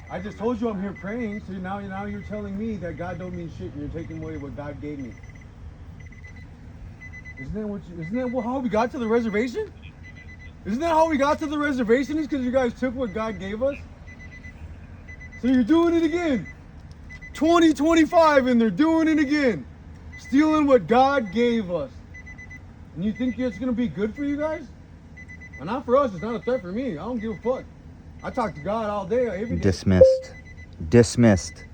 I just told you I'm here praying, so now you're telling me that God don't mean shit and you're taking away what God gave me. Isn't that how we got to the reservation? Isn't that how we got to the reservation? Is because you guys took what God gave us? So you're doing it again. 2025 and they're doing it again. Stealing what God gave us. And you think it's going to be good for you guys? Well, not for us. It's not a threat for me. I don't give a fuck. I talk to God all day, every day. Dismissed. Dismissed.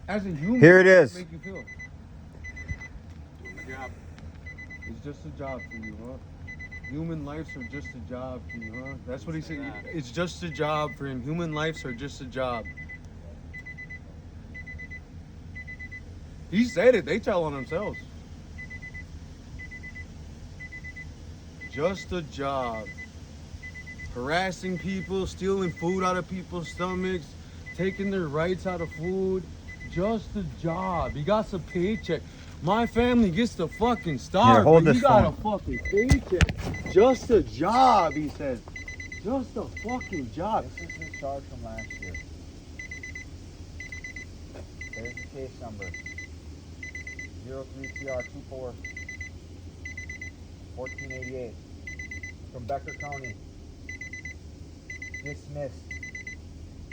As a human, Here it is. Make you feel? Doing my job. It's just a job for you, huh? Human lives are just a job for you, huh? That's what he said. It's just a job for him. Human lives are just a job. He said it. They tell on themselves. Just a job. Harassing people, stealing food out of people's stomachs, taking their rights out of food. Just a job. He got a paycheck. My family gets to fucking starve. Here, hold but this he got phone. a fucking paycheck. Just a job, he says. Just a fucking job. This is his charge from last year. There's the case number. 03CR24 1488 from Becker County. Dismissed.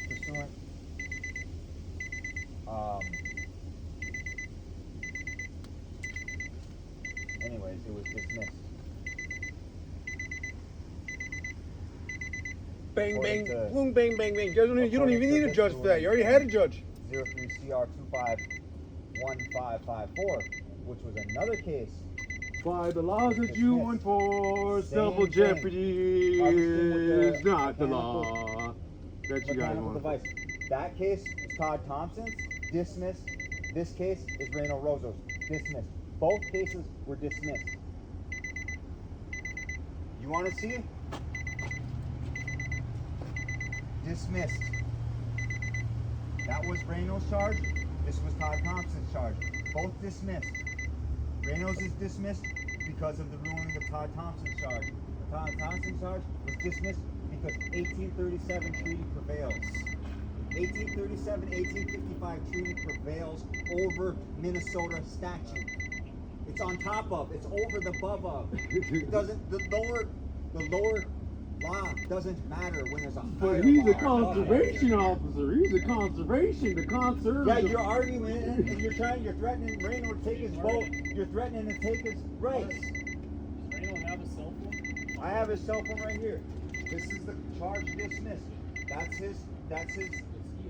Pursuant. Anyways, it was dismissed. Bang, bang, According to- boom, bang, bang, bang. You don't even need a judge for that. You already had a judge. 03CR251554, which was another case. By the laws that you Dismissed. enforce, Same double thing. jeopardy Obviously with the is not the mechanical- law that you guys Mechanical want. device. That case is Todd Thompson's, dismissed. This case is Reno Roso's, dismissed. Both cases were dismissed. You want to see it? Dismissed. That was Reno's charge. This was Todd Thompson's charge. Both dismissed. Reno's is dismissed because of the ruling of Todd Thompson's charge. The Todd Thompson charge was dismissed because 1837 treaty prevails. 1837-1855 treaty prevails over Minnesota statute. It's on top of, it's over the above of. It doesn't, the lower law doesn't matter when there's a higher But he's law a conservation officer. He's a conservation. The conservation. Yeah, you're arguing and you're threatening Reno to take his vote. You're threatening to take his rights. Does Reno have a cell phone? I have his cell phone right here. This is the charge dismissed. That's his, Does he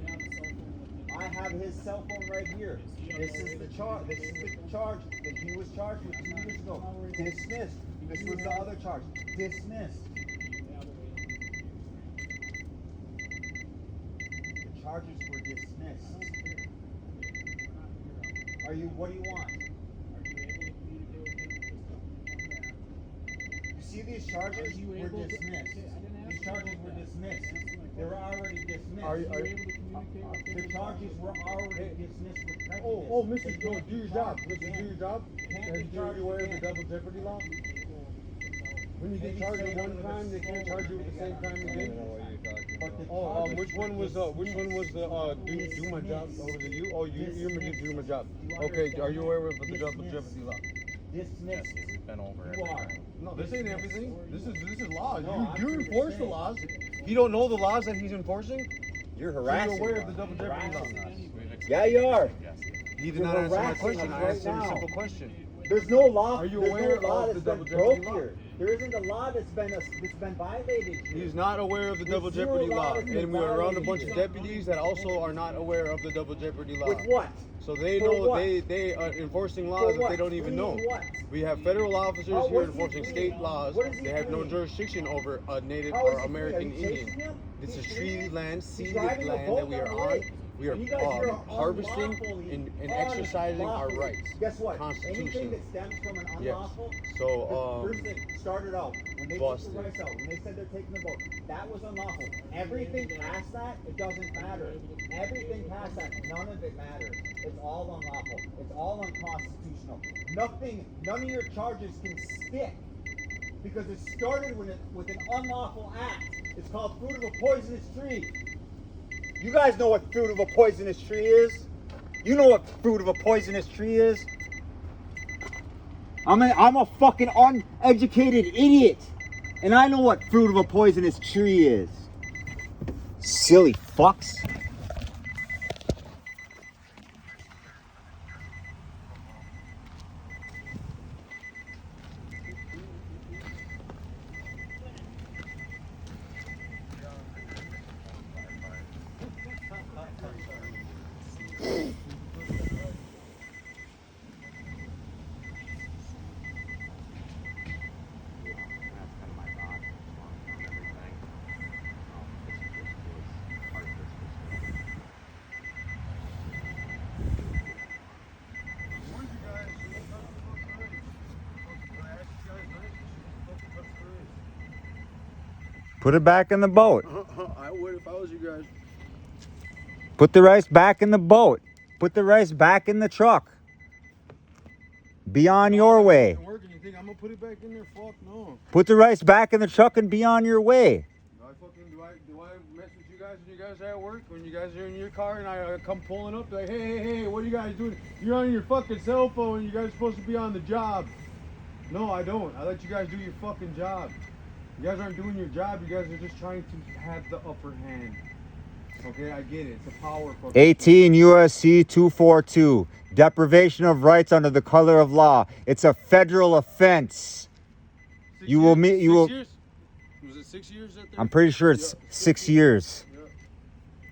have a cell phone with him? I have his cell phone right here. This is the charge that he was charged with 2 years ago. Dismissed. This was the other charge. Dismissed. The charges were dismissed. What do you want? You see these charges were dismissed. These charges were dismissed. They were already dismissed. Are you able to communicate with him? The charges were already dismissed with prejudice. Oh, Mr. Do your job. Mr. Do your job. Are you aware of the double jeopardy law? When you get charged with one crime, they can't charge you with the same crime again. Which one was the do my job? Oh, was it you? Oh, you're gonna do my job. Okay, are you aware of the double jeopardy law? Dismissed. We've been over You are. No, this ain't everything. This is law. No, You I'm enforce the saying. laws. You don't know the laws that he's enforcing? You're So harassing. you're aware of the double jeopardy law? Yeah, you are. He did You're not answer my harassing question. us I right asked him a now. simple question. There's no law. Are you there's aware no law of the that's been double jeopardy broke law? here. There isn't a law that's been violated here. He's not aware of the There's double zero jeopardy law law. that's been And we're around a violated bunch of here. deputies that also are not aware of the double jeopardy law. With what? So they For know what? they are enforcing For laws that what? they don't even know. Pleading what? We have federal officers How- here what is he enforcing pleading? state laws. What is he They have no pleading? jurisdiction over a native How or is he American pleading? Are you Indian. chasing him? This is He's treaty pleading? land, He's ceded driving a land boat that we down are the on. lake. We are And you guys are harvesting unlawfully- and exercising our unlawfully- rights. Guess what? Anything Constitution. that stems from an Yes. unlawful. So, First thing started out when they busted. took the rights out. When they said they're taking the vote, that was unlawful. Everything past that, it doesn't matter. Everything past that, none of it matters. It's all unlawful. It's all unconstitutional. None of your charges can stick because it started with an unlawful act. It's called fruit of a poisonous tree. You guys know what fruit of a poisonous tree is? You know what fruit of a poisonous tree is? I'm a fucking uneducated idiot. And I know what fruit of a poisonous tree is. Silly fucks. Put it back in the boat. I would if I was you guys. Put the rice back in the boat. Put the rice back in the truck. Be on your way. Working. You think I'm gonna put it back in there? Fuck no. Put the rice back in the truck and be on your way. Do I mess with you guys when you guys are at work? When you guys are in your car and I come pulling up like, hey, what are you guys doing? You're on your fucking cell phone. You guys are supposed to be on the job. No, I don't. I let you guys do your fucking job. You guys aren't doing your job. You guys are just trying to have the upper hand. Okay, I get it. It's a power fucking. 18 USC 242. Deprivation of rights under the color of law. It's a federal offense. You will meet. You will. 6 years? Was it 6 years? That I'm pretty sure it's 6 years. Yeah.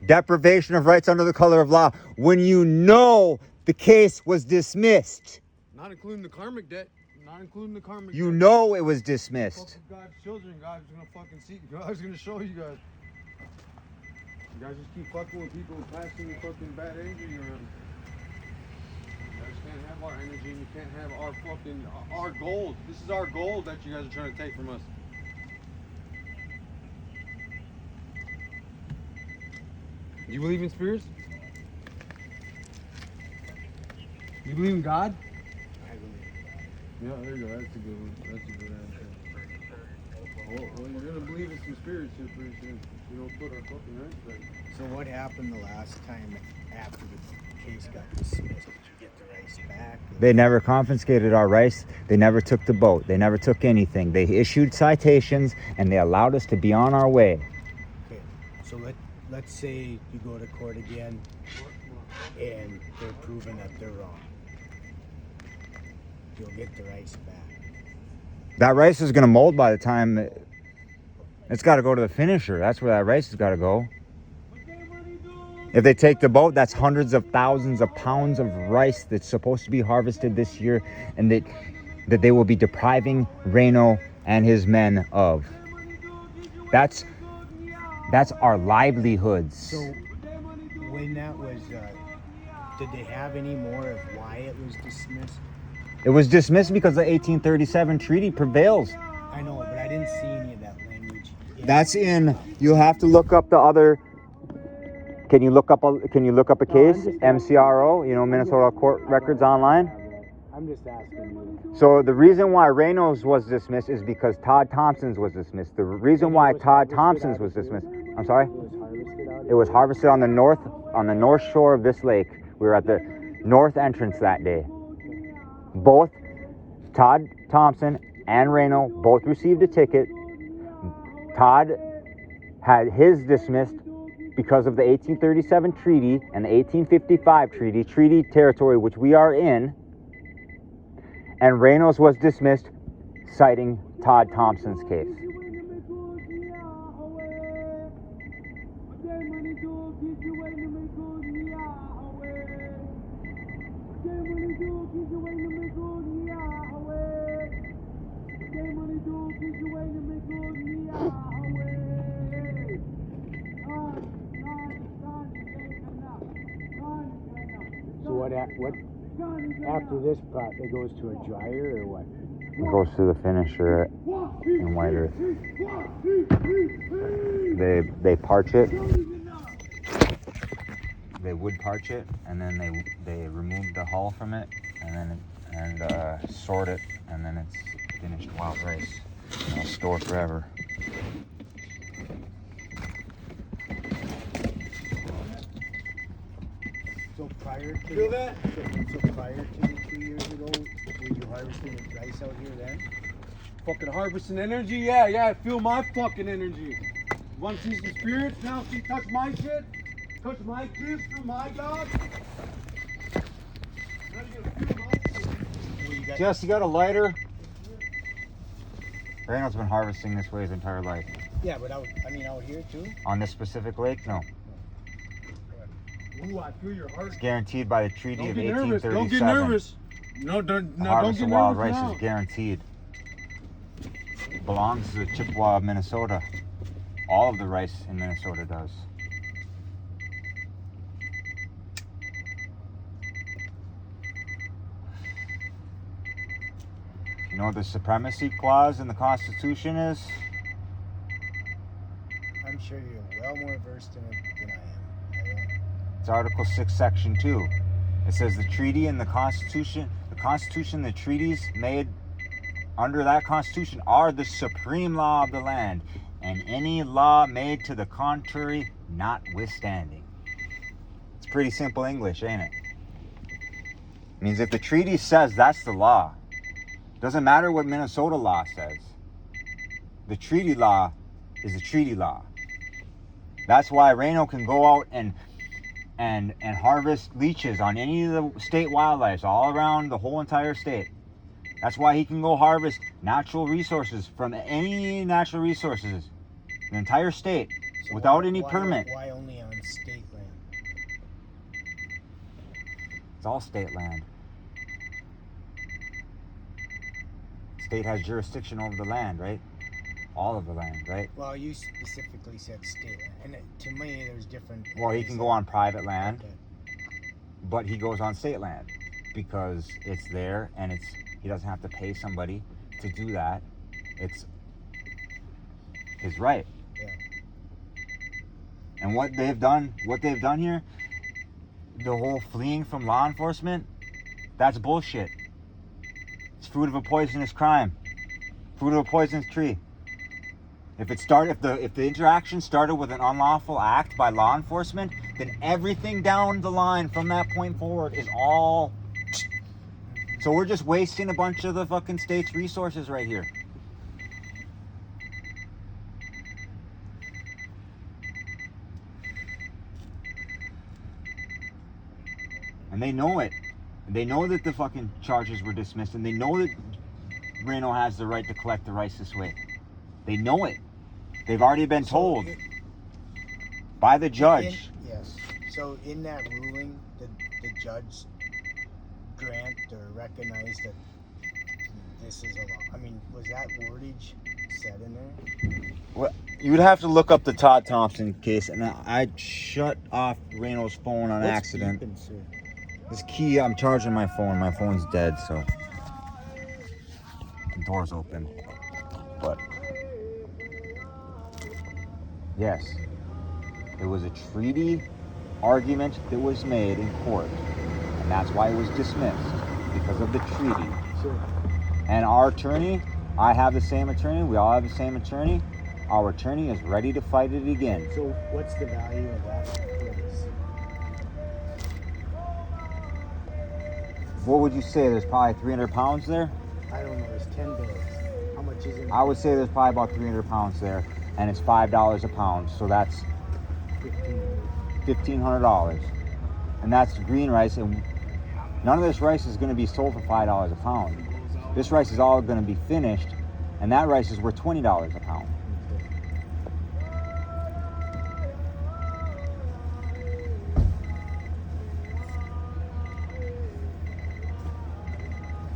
Deprivation of rights under the color of law. When you know the case was dismissed. Not including the karmic debt. Not including the karmic You debt. know it was dismissed. Fuck God's children. God's gonna fucking see. God's gonna show you guys. You guys just keep fucking with people and passing the fucking bad energy around. You guys can't have our energy and you can't have our fucking, our gold. This is our gold that you guys are trying to take from us. You believe in spirits? You believe in God? I believe. Yeah, there you go. That's a good one. That's a good answer. Well, you're gonna believe in some spirits here pretty soon. We don't put our fucking rights back. So what happened the last time after the case got dismissed? Did you get the rice back? They never confiscated our rice. They never took the boat. They never took anything. They issued citations and they allowed us to be on our way. Okay, so let's say you go to court again and they're proven that they're wrong. You'll get the rice back. That rice is going to mold by the time it's got to go to the finisher. That's where that rice has got to go. If they take the boat, that's hundreds of thousands of pounds of rice that's supposed to be harvested this year and that they will be depriving Reno and his men of. That's our livelihoods. So when that was, did they have any more of why it was dismissed? It was dismissed because the 1837 treaty prevails. I know, but I didn't see any of that language. That's in. You'll have to look up the other. Can you look up a case? MCRO, Minnesota court records online. I'm just asking you. So the reason why Reynolds was dismissed is because Todd Thompson's was dismissed. The reason why Todd Thompson's was dismissed. I'm sorry. It was harvested out. It was harvested on the north shore of this lake. We were at the north entrance that day. Both Todd Thompson and Reno both received a ticket. Todd had his dismissed because of the 1837 treaty and the 1855 treaty territory which we are in. And Reynolds was dismissed, citing Todd Thompson's case. So what after this pot, it goes to a dryer or what? It goes to the finisher in White Earth. They parch it. They wood parch it, and then they remove the hull from it, and then sort it, and then it's finished wild rice. I'll store forever. So prior to Feel that? So prior to 2 years ago, were you harvesting rice out here then? Fucking harvesting energy? Yeah, feel my fucking energy. Want to see some spirits? Now see, touch my shit? Touch my gifts from my God? Now you gonna feel my shit. Well, you got, Jess, you got a lighter? Randall's been harvesting this way his entire life. yeah, but out here too? On this specific lake? No. Ooh, I feel your heart. It's guaranteed by the Treaty Don't of get nervous. 1837. Don't get nervous. No, The don't harvest get of wild nervous rice now. is guaranteed. Belongs to the Chippewa of Minnesota. All of the rice in Minnesota does. You know what the Supremacy Clause in the Constitution is? I'm sure you're well more versed in it than I am. It's Article 6, Section 2. It says the treaty and the Constitution, the treaties made under that Constitution are the supreme law of the land, and any law made to the contrary notwithstanding. It's pretty simple English, ain't it? It means if the treaty says that's the law, it doesn't matter what Minnesota law says. The treaty law is the treaty law. That's why Reno can go out and harvest leeches on any of the state wildlife all around the whole entire state. That's why he can go harvest natural resources from any natural resources in the entire state So without why- any why- permit. Why only on state land? It's all state land. State has jurisdiction over the land, right? All of the land, right? Well, you specifically said state land, and to me, there's different. Well, he can go on private land, Okay. but he goes on state land because it's there and he doesn't have to pay somebody to do that. It's his right. Yeah. And what they've done here, the whole fleeing from law enforcement, that's bullshit. It's fruit of a poisonous crime. Fruit of a poisonous tree. If the interaction started with an unlawful act by law enforcement, then everything down the line from that point forward is all. So we're just wasting a bunch of the fucking state's resources right here. And they know it. They know that the fucking charges were dismissed, and they know that Reno has the right to collect the rice this way. They know it. They've already been told by the judge. Yes. So in that ruling, the judge grant or recognize that this is a law? I mean, was that wordage said in there? Well, you would have to look up the Todd Thompson case, and I shut off Reno's phone on accident. Beeping, sir? This key, I'm charging my phone. My phone's dead, so the door's open. But yes, it was a treaty argument that was made in court, and that's why it was dismissed, because of the treaty. Sure. And our attorney, I have the same attorney, we all have the same attorney. Our attorney is ready to fight it again. So what's the value of that place? What would you say? There's probably 300 pounds there? I don't know. There's 10 bales. How much is it? I would say there's probably about 300 pounds there, and it's $5 a pound, so that's $1,500. And that's green rice, and none of this rice is going to be sold for $5 a pound. This rice is all going to be finished, and that rice is worth $20 a pound.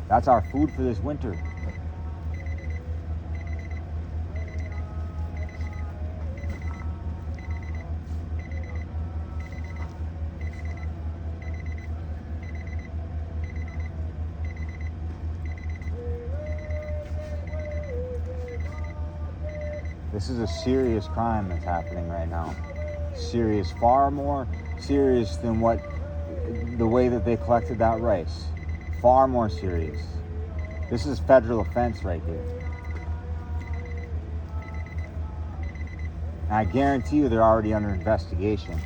That's our food for this winter. This is a serious crime that's happening right now. Serious, far more serious than the way that they collected that rice. Far more serious. This is federal offense right here. And I guarantee you they're already under investigation.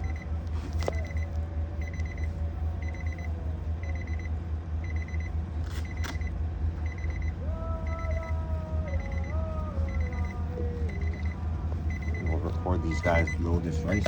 We'll record these guys load this rice.